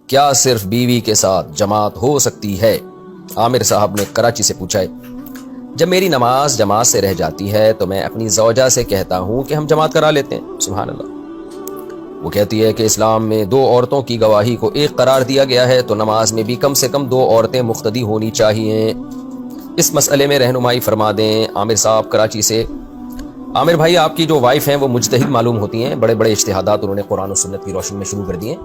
کیا صرف بیوی کے ساتھ جماعت ہو سکتی ہے؟ عامر صاحب نے کراچی سے پوچھا ہے۔ جب میری نماز جماعت سے رہ جاتی ہے تو میں اپنی زوجہ سے کہتا ہوں کہ ہم جماعت کرا لیتے ہیں۔ سبحان اللہ۔ وہ کہتی ہے کہ اسلام میں 2 عورتوں کی گواہی کو ایک قرار دیا گیا ہے، تو نماز میں بھی کم سے کم 2 عورتیں مقتدی ہونی چاہیے۔ اس مسئلے میں رہنمائی فرما دیں۔ عامر صاحب کراچی سے۔ عامر بھائی، آپ کی جو وائف ہیں وہ مجتہد معلوم ہوتی ہیں، بڑے بڑے اجتہادات انہوں نے قرآن و سنت کی روشنی میں شروع کر دیے،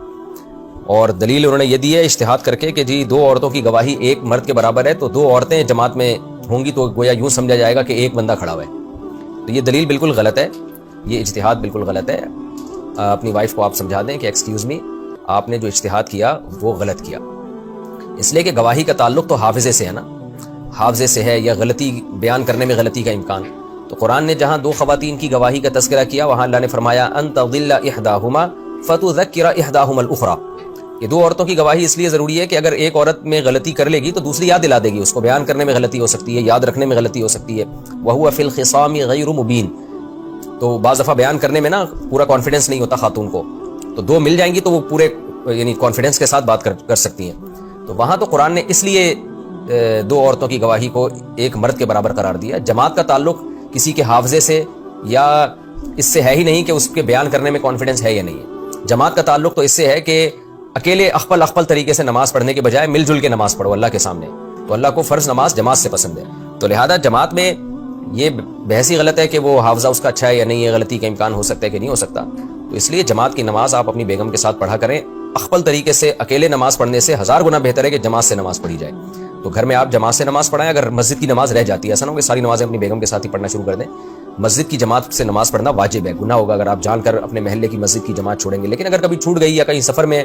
اور دلیل انہوں نے یہ دی ہے اجتہاد کر کے کہ جی 2 عورتوں کی گواہی ایک مرد کے برابر ہے، تو 2 عورتیں جماعت میں ہوں گی تو گویا یوں سمجھا جائے گا کہ ایک بندہ کھڑا ہوا ہے۔ تو یہ دلیل بالکل غلط ہے، یہ اجتہاد بالکل غلط ہے۔ اپنی وائف کو آپ سمجھا دیں کہ ایکسکیوز می، آپ نے جو اجتہاد کیا وہ غلط کیا، اس لیے کہ گواہی کا تعلق تو حافظے سے ہے نا، حافظے سے ہے، یا غلطی بیان کرنے میں غلطی کا امکان۔ تو قرآن نے جہاں 2 خواتین کی گواہی کا تذکرہ کیا، وہاں اللہ نے فرمایا ان تضل احداہما فتذکر احداہما الاخری۔ یہ 2 عورتوں کی گواہی اس لیے ضروری ہے کہ اگر ایک عورت میں غلطی کر لے گی تو دوسری یاد دلا دے گی، اس کو بیان کرنے میں غلطی ہو سکتی ہے، یاد رکھنے میں غلطی ہو سکتی ہے۔ وہو فی الخصام غیر مبین۔ تو بعض دفعہ بیان کرنے میں نا پورا کانفیڈنس نہیں ہوتا خاتون کو، تو 2 مل جائیں گی تو وہ پورے یعنی کانفیڈنس کے ساتھ بات کر سکتی ہیں۔ تو وہاں تو قرآن نے اس لیے 2 عورتوں کی گواہی کو ایک مرد کے برابر قرار دیا۔ جماعت کا تعلق کسی کے حافظے سے یا اس سے ہے ہی نہیں کہ اس کے بیان کرنے میں کانفیڈنس ہے یا نہیں ہے۔ جماعت کا تعلق تو اس سے ہے کہ اکیلے اخپل طریقے سے نماز پڑھنے کے بجائے مل جل کے نماز پڑھو اللہ کے سامنے، تو اللہ کو فرض نماز جماعت سے پسند ہے۔ تو لہذا جماعت میں یہ بحث ہی غلط ہے کہ وہ حافظہ اس کا اچھا ہے یا نہیں ہے، غلطی کا امکان ہو سکتا ہے کہ نہیں ہو سکتا۔ تو اس لیے جماعت کی نماز آپ اپنی بیگم کے ساتھ پڑھا کریں۔ اخپل طریقے سے اکیلے نماز پڑھنے سے 1000 گنا بہتر ہے کہ جماعت سے نماز پڑھی جائے۔ تو گھر میں آپ جماعت سے نماز پڑھائیں۔ اگر مسجد کی نماز رہ جاتی ہے، ایسا نہ ہو کہ ساری نمازیں اپنی بیگم کے ساتھ ہی پڑھنا شروع کر دیں۔ مسجد کی جماعت سے نماز پڑھنا واجب ہے، گناہ ہوگا اگر آپ جان کر اپنے محلے کی مسجد کی جماعت چھوڑیں گے۔ لیکن اگر کبھی چھوٹ گئی یا کہیں سفر میں،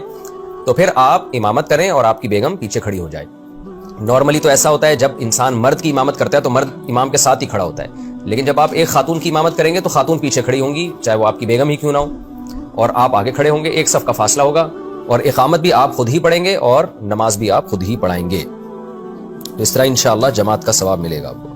تو پھر آپ امامت کریں اور آپ کی بیگم پیچھے کھڑی ہو جائے۔ نارملی تو ایسا ہوتا ہے جب انسان مرد کی امامت کرتا ہے تو مرد امام کے ساتھ ہی کھڑا ہوتا ہے، لیکن جب آپ ایک خاتون کی امامت کریں گے تو خاتون پیچھے کھڑی ہوں گی، چاہے وہ آپ کی بیگم ہی کیوں نہ ہو، اور آپ آگے کھڑے ہوں گے، ایک صف کا فاصلہ ہوگا، اور اقامت بھی آپ خود ہی پڑھیں گے اور نماز بھی آپ خود ہی پڑھائیں گے۔ تو اس طرح انشاءاللہ جماعت کا ثواب ملے گا آپ کو۔